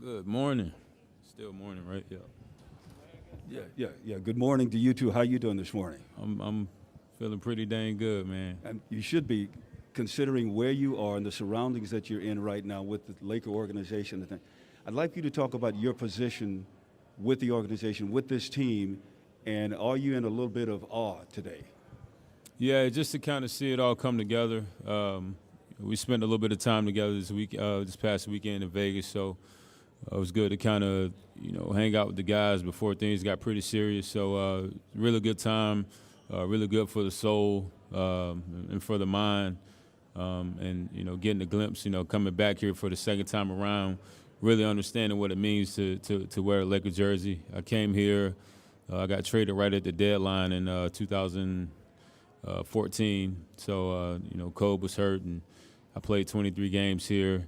Good morning. Still morning, right? Yeah. Good morning to you too. How you doing this morning? I'm feeling pretty dang good, man. And you should be, considering where you are and the surroundings that you're in right now with the Laker organization. And I'd like you to talk about your position with the organization, with this team, and are you in a little bit of awe today? Yeah, just to kind of see it all come together. We spent a little bit of time together this past weekend in Vegas, so it was good to kind of, hang out with the guys before things got pretty serious. So really good time, really good for the soul and for the mind. And, getting a glimpse, coming back here for the second time around, really understanding what it means to wear a Laker jersey. I came here, I got traded right at the deadline in 2014. So, Kobe was hurt, and I played 23 games here.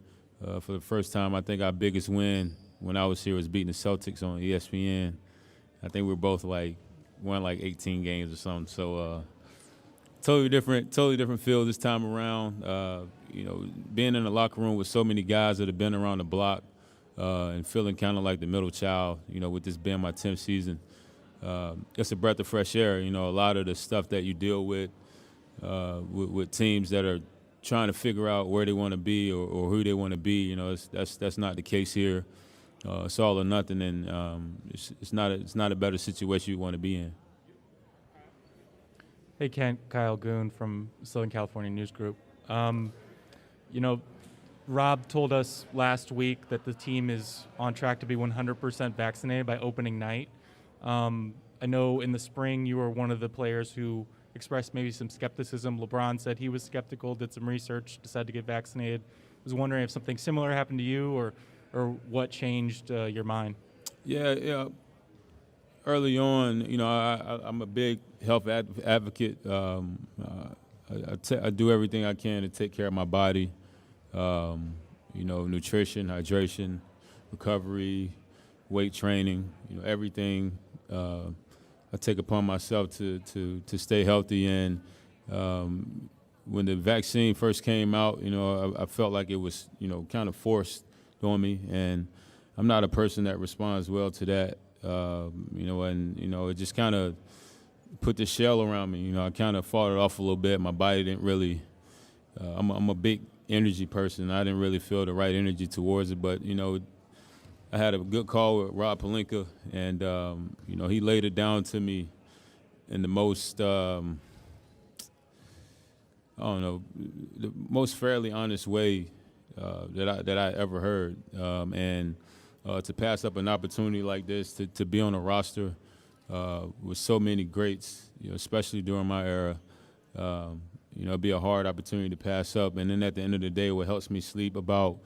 For the first time, I think our biggest win when I was here was beating the Celtics on ESPN. I think we were both won 18 games or something. So totally different feel this time around. Being in the locker room with so many guys that have been around the block and feeling kind of like the middle child, with this being my 10th season. It's a breath of fresh air. A lot of the stuff that you deal with teams that are trying to figure out where they want to be or who they want to be, that's not the case here. It's all or nothing, and it's not a better situation you want to be in. Hey, Kent, Kyle Goon from Southern California News Group. Rob told us last week that the team is on track to be 100% vaccinated by opening night. I know in the spring you were one of the players who expressed maybe some skepticism. LeBron said he was skeptical, did some research, decided to get vaccinated. I was wondering if something similar happened to you or what changed your mind. Yeah. Early on, I'm a big health advocate. I do everything I can to take care of my body. Nutrition, hydration, recovery, weight training, everything I take upon myself to stay healthy. And when the vaccine first came out, I felt like it was, kind of forced on me. And I'm not a person that responds well to that, it just kind of put the shell around me. I kind of fought it off a little bit. My body didn't really, I'm a big energy person. I didn't really feel the right energy towards it. But, I had a good call with Rob Pelinka, and, he laid it down to me in the most, the most fairly honest way that I ever heard. And to pass up an opportunity like this, to be on a roster with so many greats, especially during my era, it'd be a hard opportunity to pass up. And then at the end of the day, what helps me sleep about,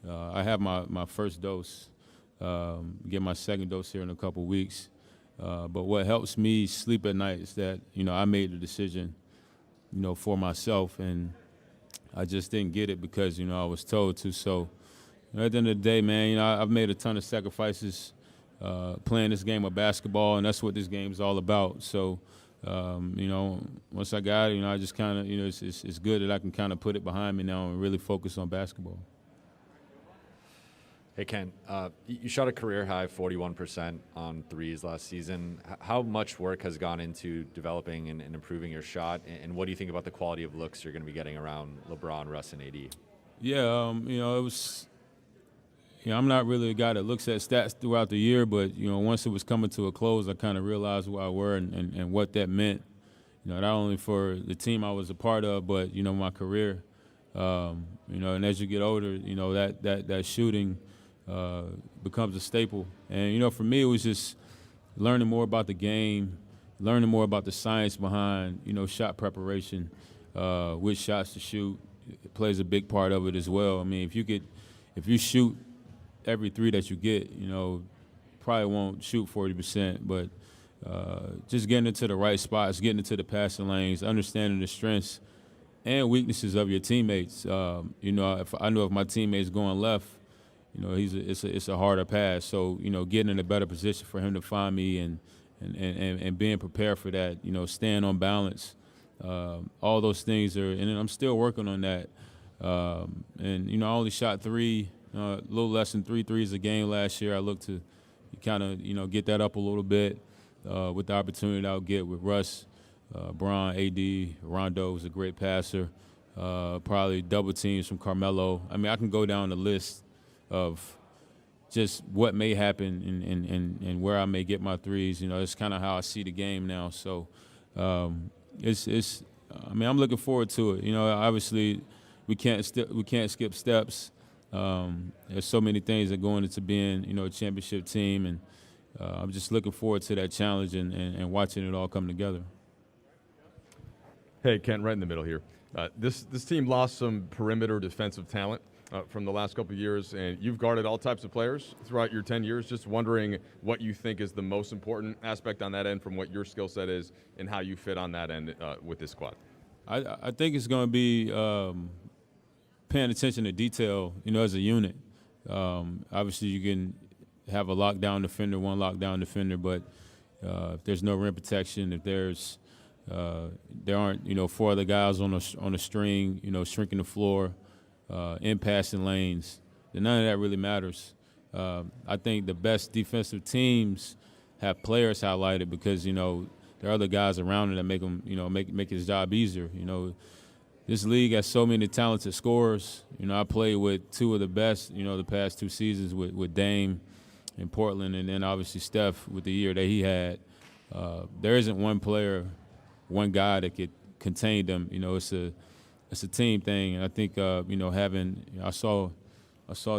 I have my first dose, get my second dose here in a couple weeks. But what helps me sleep at night is that, I made the decision, for myself, and I just didn't get it because, I was told to. So at the end of the day, man, I've made a ton of sacrifices playing this game of basketball, and that's what this game is all about. So, once I got it, I just kind of, it's good that I can kind of put it behind me now and really focus on basketball. Hey, Ken, you shot a career-high 41% on threes last season. How much work has gone into developing and improving your shot, and what do you think about the quality of looks you're going to be getting around LeBron, Russ, and AD? Yeah, it was I'm not really a guy that looks at stats throughout the year, but, once it was coming to a close, I kind of realized who I were and what that meant, not only for the team I was a part of, but, my career. And as you get older, that shooting becomes a staple. And, for me, it was just learning more about the game, learning more about the science behind, shot preparation, which shots to shoot. It plays a big part of it as well. I mean, if you shoot every three that you get, probably won't shoot 40%, but just getting into the right spots, getting into the passing lanes, understanding the strengths and weaknesses of your teammates. If my teammate's going left, it's a harder pass. So, getting in a better position for him to find me and being prepared for that, staying on balance, all those things and I'm still working on that. I only shot 3 a little less than 3 threes a game last year. I look to kind of, get that up a little bit with the opportunity that I'll get with Russ, Bron, AD. Rondo was a great passer. Probably double teams from Carmelo. I mean, I can go down the list of just what may happen and where I may get my threes. It's kind of how I see the game now. So I'm looking forward to it. Obviously we can't skip steps. There's so many things that go into being, a championship team, and I'm just looking forward to that challenge and watching it all come together. Hey, Kent, right in the middle here. This team lost some perimeter defensive talent from the last couple of years, and you've guarded all types of players throughout your 10 years. Just wondering what you think is the most important aspect on that end from what your skill set is and how you fit on that end with this squad. I think it's going to be paying attention to detail, as a unit. Obviously, you can have a lockdown defender, one lockdown defender, but if there's no rim protection, if there aren't, 4 other guys on a string, shrinking the floor, in passing lanes, then none of that really matters. I think the best defensive teams have players highlighted because, there are other guys around them that make them, make his job easier. This league has so many talented scorers. I played with 2 of the best, the past 2 seasons with Dame in Portland, and then obviously Steph with the year that he had. There isn't one player, one guy that could contain them. It's a team thing, and I think I saw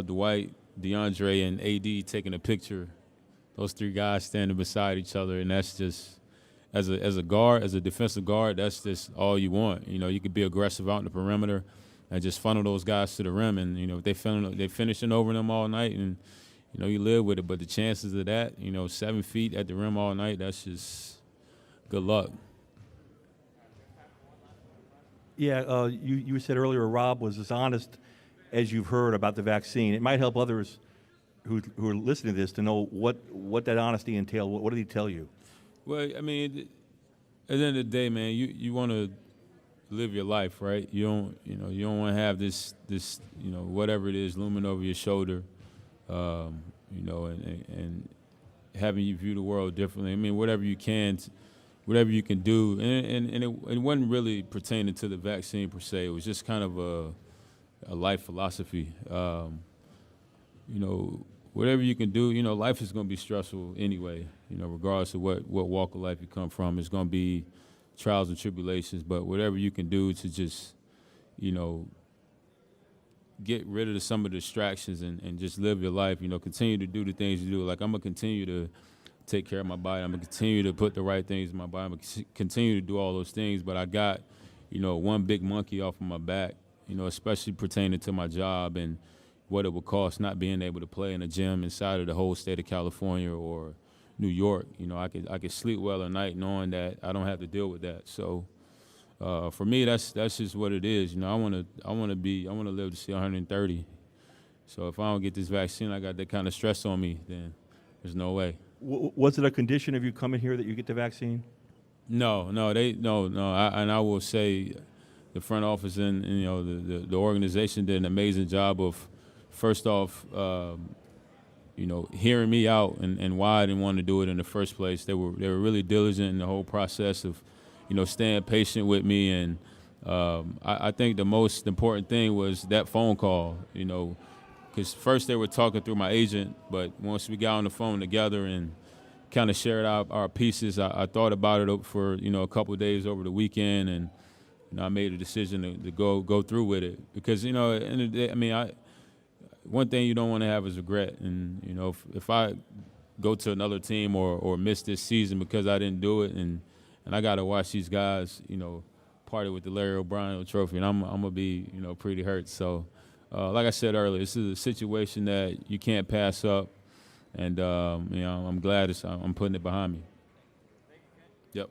Dwight, DeAndre, and AD taking a picture. Those 3 guys standing beside each other, and that's just as a guard, as a defensive guard, that's just all you want. You could be aggressive out in the perimeter and just funnel those guys to the rim, and if they finishing over them all night, and you live with it. But the chances of that, 7 feet at the rim all night, that's just good luck. Yeah, you said earlier Rob was as honest as you've heard about the vaccine. It might help others who are listening to this to know what that honesty entailed. What did he tell you? Well, I mean, at the end of the day, man, you want to live your life, right? You don't want to have this whatever it is looming over your shoulder, and having you view the world differently. I mean, whatever you can do, and it wasn't really pertaining to the vaccine per se. It was just kind of a life philosophy. Whatever you can do, life is going to be stressful anyway, regardless of what walk of life you come from. It's going to be trials and tribulations, but whatever you can do to just, get rid of some of the distractions and just live your life, continue to do the things you do. Like, I'm going to continue to take care of my body. I'm going to continue to put the right things in my body. I'm going to continue to do all those things, but I got, one big monkey off of my back, especially pertaining to my job and what it would cost not being able to play in a gym inside of the whole state of California or New York. I could sleep well at night knowing that I don't have to deal with that. So for me, that's just what it is. I want to live to see 130. So if I don't get this vaccine, I got that kind of stress on me, then there's no way. Was it a condition of you coming here that you get the vaccine? No. I will say the front office and the organization did an amazing job of, first off, hearing me out and why I didn't want to do it in the first place. They were really diligent in the whole process of, staying patient with me. And I think the most important thing was that phone call, because first they were talking through my agent, but once we got on the phone together and kind of shared our pieces, I thought about it for, a couple of days over the weekend, and I made a decision to go through with it. Because, at the end of the day, one thing you don't want to have is regret. And, if I go to another team or miss this season because I didn't do it, and I got to watch these guys, party with the Larry O'Brien Trophy, and I'm going to be, pretty hurt. So, like I said earlier, this is a situation that you can't pass up. And, I'm glad I'm putting it behind me. Yep.